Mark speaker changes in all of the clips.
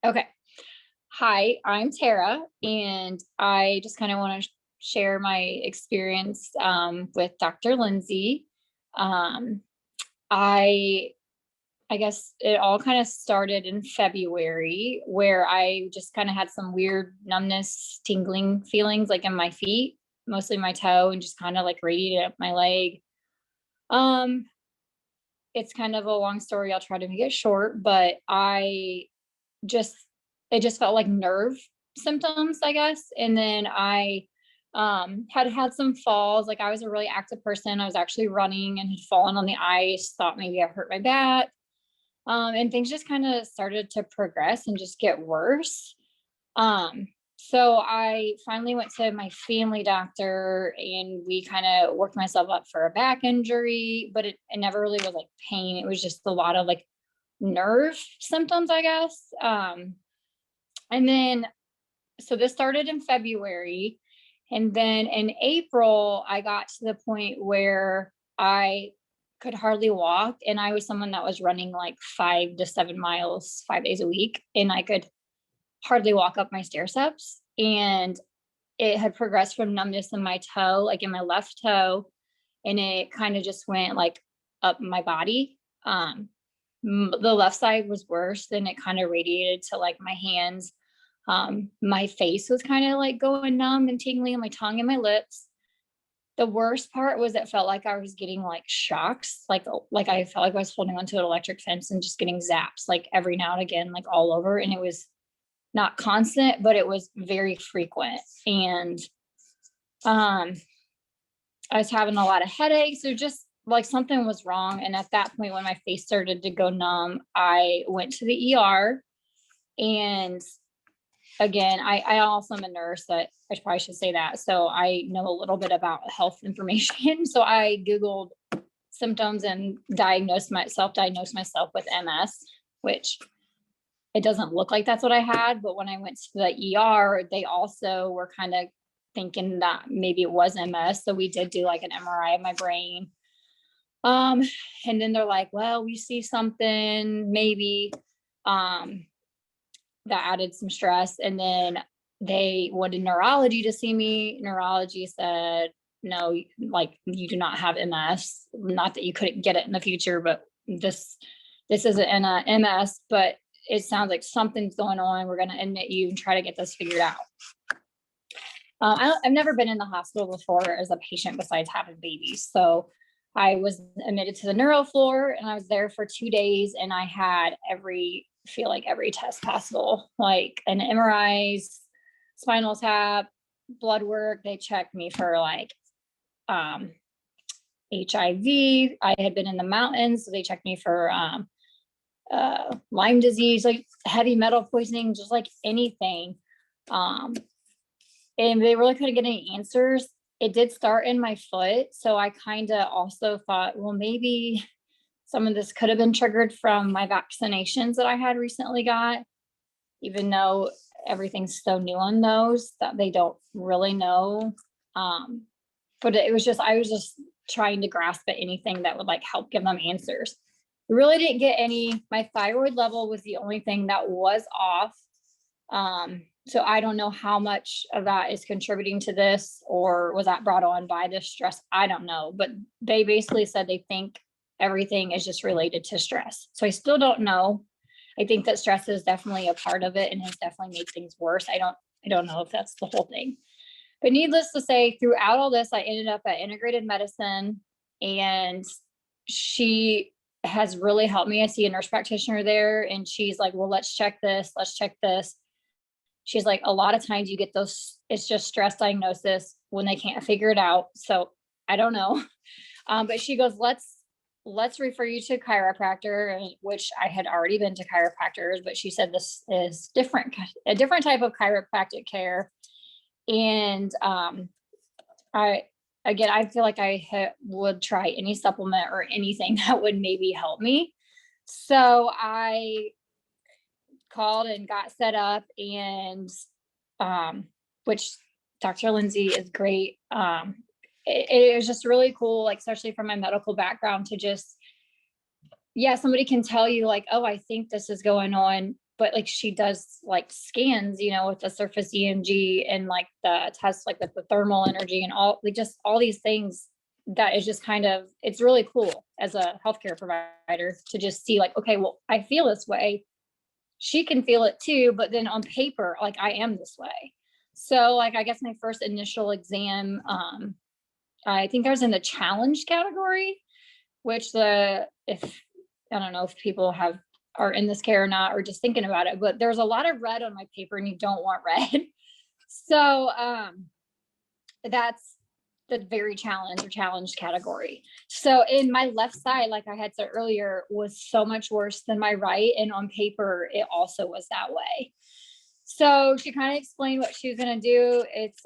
Speaker 1: Okay. Hi, I'm Tara, and I just kind of want to share my experience with Dr. Lindsay. Um, I I guess it all kind of started in February, where I just kind of had some weird numbness, tingling feelings like in my feet, mostly my toe, and just kind of like radiated up my leg. Um, it's kind of a long story. I'll try to make it short, but just it just felt like nerve symptoms, I guess. And then I had some falls. Like I was a really active person. I was actually running and had fallen on the ice, thought maybe I hurt my back. And things just kind of started to progress and just get worse. Um, so I finally went to my family doctor and we kind of worked myself up for a back injury, but it never really was like pain. It was just a lot of like nerve symptoms, I guess. And then, so this started in February. And then in April, I got to the point where I could hardly walk. And I was someone that was running like 5 to 7 miles 5 days a week. And I could hardly walk up my stair steps. And it had progressed from numbness in my toe, like in my left toe. And it kind of just went like up my body. The left side was worse, then it kind of radiated to like my hands. My face was kind of like going numb and tingling, my tongue and my lips. The worst part was it felt like I was getting like shocks, like I felt like I was holding onto an electric fence and just getting zaps like every now and again, like all over. And it was not constant, but it was very frequent. And um I was having a lot of headaches. So just like something was wrong. And at that point, when my face started to go numb, I went to the ER. And again, I also am a nurse. That I probably should say that. So I know a little bit about health information. So I Googled symptoms and diagnosed myself with MS, which it doesn't look like that's what I had. But when I went to the ER, they also were kind of thinking that maybe it was MS. So we did do like an MRI of my brain. Um, and then they're like, well, we see something maybe um that added some stress. And then they wanted neurology to see me. Neurology said, no, like you do not have MS. Not that you couldn't get it in the future, but this isn't an MS, but it sounds like something's going on. We're going to admit you and try to get this figured out. I've never been in the hospital before as a patient besides having babies. So I was admitted to the neuro floor and I was there for 2 days and I had feel like every test possible, like an MRIs, spinal tap, blood work. They checked me for like HIV. I had been in the mountains, so they checked me for Lyme disease, like heavy metal poisoning, just like anything. Um, and they really couldn't get any answers. It did start in my foot. So I kind of also thought, well, maybe some of this could have been triggered from my vaccinations that I had recently got, even though everything's so new on those that they don't really know. But I was just trying to grasp at anything that would like help give them answers. We really didn't get any. My thyroid level was the only thing that was off. So I don't know how much of that is contributing to this, or was that brought on by this stress? I don't know, but they basically said they think everything is just related to stress. So I still don't know. I think that stress is definitely a part of it and has definitely made things worse. I don't know if that's the whole thing. But needless to say, throughout all this, I ended up at integrated medicine, and she has really helped me. I see a nurse practitioner there and she's like, well, let's check this. Let's check this. She's like, a lot of times you get those, it's just stress diagnosis when they can't figure it out. So I don't know. But she goes, let's refer you to a chiropractor, which I had already been to chiropractors, but she said this is a different type of chiropractic care. And I again, I feel like would try any supplement or anything that would maybe help me. So I called and got set up, and which Dr. Lindsay is great. It was just really cool, like especially from my medical background, to just, yeah, somebody can tell you like, oh, I think this is going on, but like she does like scans, with the surface EMG and like the tests, like the thermal energy and all, like just all these things that is just kind of, it's really cool as a healthcare provider to just see like, okay, well, I feel this way. She can feel it too, but then on paper, like I am this way. So like, I guess my first initial exam, I think I was in the challenge category, which if I don't know if people are in this care or not, or just thinking about it, but there's a lot of red on my paper and you don't want red. So that's the very challenged category. So in my left side, like I had said earlier, was so much worse than my right. And on paper, it also was that way. So she kind of explained what she was going to do. It's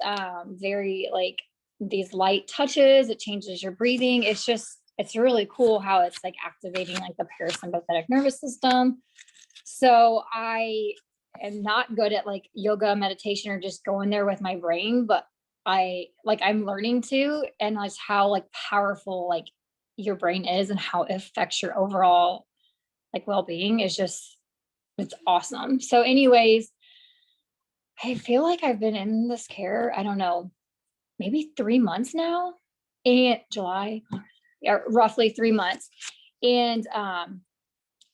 Speaker 1: very like these light touches. It changes your breathing. It's really cool how it's like activating like the parasympathetic nervous system. So I am not good at like yoga, meditation, or just going there with my brain, but I'm learning to, and that's how like powerful like your brain is and how it affects your overall like well-being is just, it's awesome. So anyways, I feel like I've been in this care, I don't know, maybe 3 months now, in July, yeah, roughly 3 months. And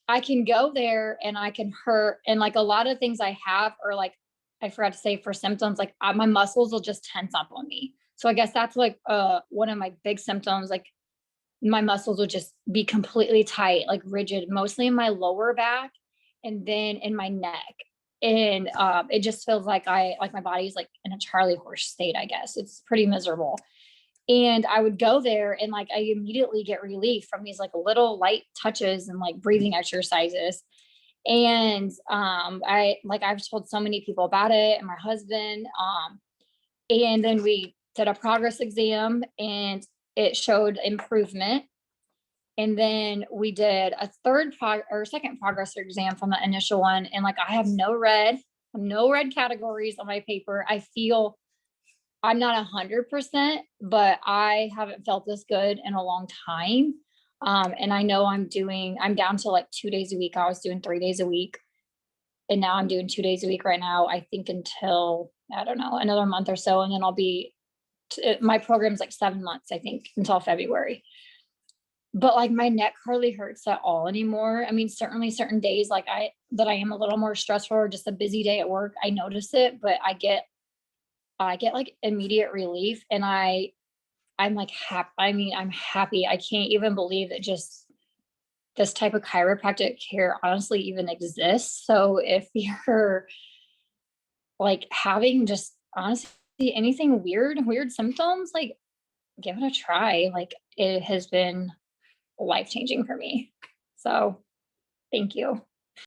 Speaker 1: I can go there and I can hurt. And like a lot of things I have are like, I forgot to say for symptoms, like my muscles will just tense up on me. So I guess that's like one of my big symptoms. Like my muscles will just be completely tight, like rigid, mostly in my lower back and then in my neck. And it just feels like my body's like in a Charlie horse state, I guess. It's pretty miserable. And I would go there and like I immediately get relief from these like little light touches and like breathing exercises. And I've told so many people about it and my husband. And then we did a progress exam and it showed improvement. And then we did a second progress exam from the initial one. And like I have no red categories on my paper. I feel I'm not 100%, but I haven't felt this good in a long time. And I know I'm down to like 2 days a week. I was doing 3 days a week. And now I'm doing 2 days a week right now, I think until, I don't know, another month or so. And then my program's like 7 months, I think, until February. But like my neck hardly hurts at all anymore. I mean, certainly certain days like I am a little more stressful or just a busy day at work, I notice it, but I get like immediate relief and I'm like happy. I mean, I'm happy. I can't even believe that just this type of chiropractic care honestly even exists. So if you're like having just honestly anything weird symptoms, like give it a try. Like it has been life changing for me. So thank you.